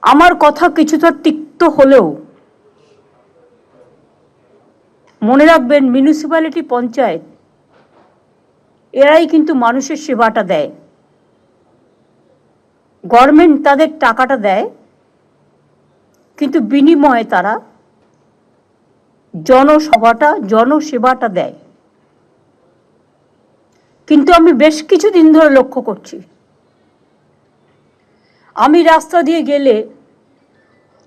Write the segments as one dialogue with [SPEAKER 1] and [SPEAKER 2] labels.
[SPEAKER 1] আমার কথা কিছুটা তিক্ত হলেও মনে রাখবেন, মিউনিসিপ্যালিটি, পঞ্চায়েত এরাই কিন্তু মানুষের সেবাটা দেয়। গভর্নমেন্ট তাদের টাকাটা দেয়, কিন্তু বিনিময়ে তারা জনসেবাটা দেয়। কিন্তু আমি বেশ কিছুদিন ধরে লক্ষ্য করছি, আমি রাস্তা দিয়ে গেলে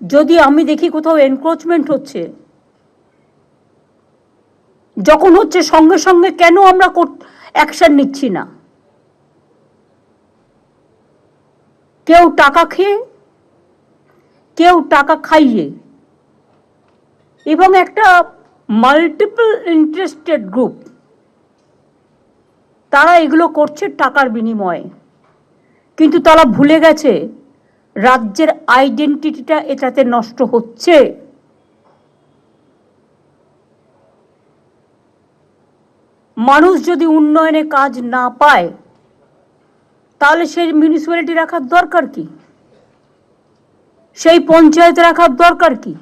[SPEAKER 1] যদি আমি দেখি কোথাও এনক্রোচমেন্ট হচ্ছে, যখন হচ্ছে সঙ্গে সঙ্গে কেন আমরা অ্যাকশন নিচ্ছি না? কেউ টাকা খেয়ে, কেউ টাকা খাইয়ে, এবং একটা মাল্টিপল ইন্টারেস্টেড গ্রুপ, তারা এগুলো করছে টাকার বিনিময়ে। কিন্তু তারা ভুলে গেছে রাজ্যের আইডেন্টিটিটা এটাতে নষ্ট হচ্ছে। মানুষ যদি উন্নয়নে কাজ না পায়, তাহলে সেই মিউনিসিপ্যালিটি রাখার দরকার কি? সেই পঞ্চায়েত রাখার দরকার কি?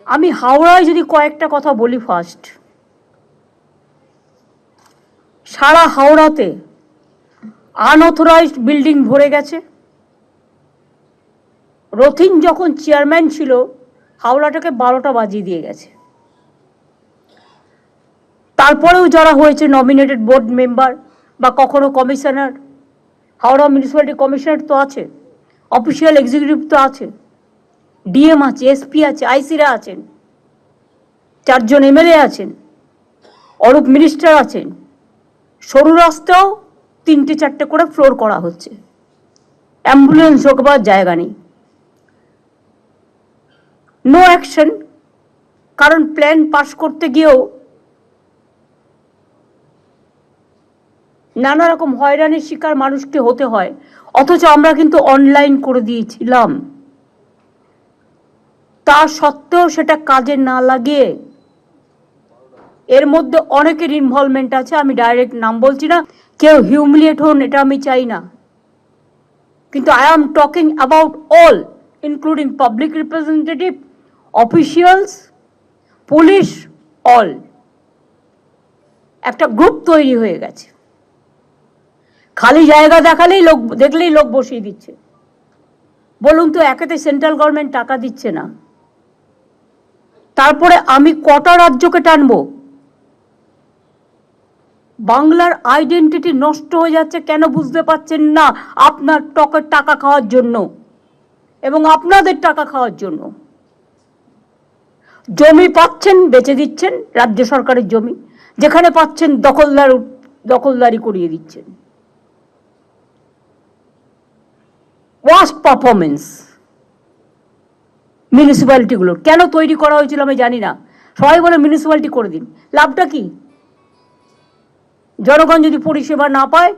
[SPEAKER 1] আমি হাওড়ায় যদি কয়েকটা কথা বলি, ফার্স্ট, সারা হাওড়াতে আনঅথরাইজড বিল্ডিং ভরে গেছে। রথিন যখন চেয়ারম্যান ছিল, হাওড়াটাকে 12টা বাজিয়ে দিয়ে গেছে। তারপরেও যারা হয়েছে নমিনেটেড বোর্ড মেম্বার বা কখনো কমিশনার, হাওড়া মিউনিসিপ্যালিটি কমিশনার তো আছে, অফিসিয়াল এক্সিকিউটিভ তো আছে, ডিএম আছে, এসপি আছে, আইসিরা আছেন, 4 জন এমএলএ আছেন, অরূপ মিনিস্টার আছেন। সরু রাস্তাও 3টে-4টে করে ফ্লোর করা হচ্ছে, অ্যাম্বুলেন্স ঢোকবার জায়গা নেই। নো অ্যাকশন, কারণ প্ল্যান পাস করতে গিয়েও নানা রকম হয়রানির শিকার মানুষকে হতে হয়। অথচ আমরা কিন্তু অনলাইন করে দিয়েছিলাম, তা সত্ত্বেও সেটা কাজে না লাগিয়ে, এর মধ্যে অনেকের ইনভলভমেন্ট আছে, আমি ডাইরেক্ট নাম বলছি না, কেউ হিউমিলিয়েট হন এটা আমি চাই না, কিন্তু I am talking about all, including public representative, officials, police, all. একটা গ্রুপ তৈরি হয়ে গেছে, খালি জায়গা দেখলেই লোক বসিয়ে দিচ্ছে। বলুন তো, একেতে সেন্ট্রাল গভর্নমেন্ট টাকা দিচ্ছে না, তারপরে আমি কটা রাজ্যকে টানবো? বাংলার আইডেন্টিটি নষ্ট হয়ে যাচ্ছে, কেন বুঝতে পারছেন না? আপনার টাকা খাওয়ার জন্য এবং আপনাদের টাকা খাওয়ার জন্য। জমি পাচ্ছেন বেচে দিচ্ছেন, রাজ্য সরকারের জমি, যেখানে পাচ্ছেন দখলদারি করিয়ে দিচ্ছেন। ওয়ার্স্ট পারফরমেন্স মিউনিসিপ্যালিটিগুলোর। কেন তৈরি করা হয়েছিল আমি জানি না, সবাই বলে মিউনিসিপ্যালিটি করে দিন, লাভটা কি? জনগণ যদি পরিষেবা না পায়,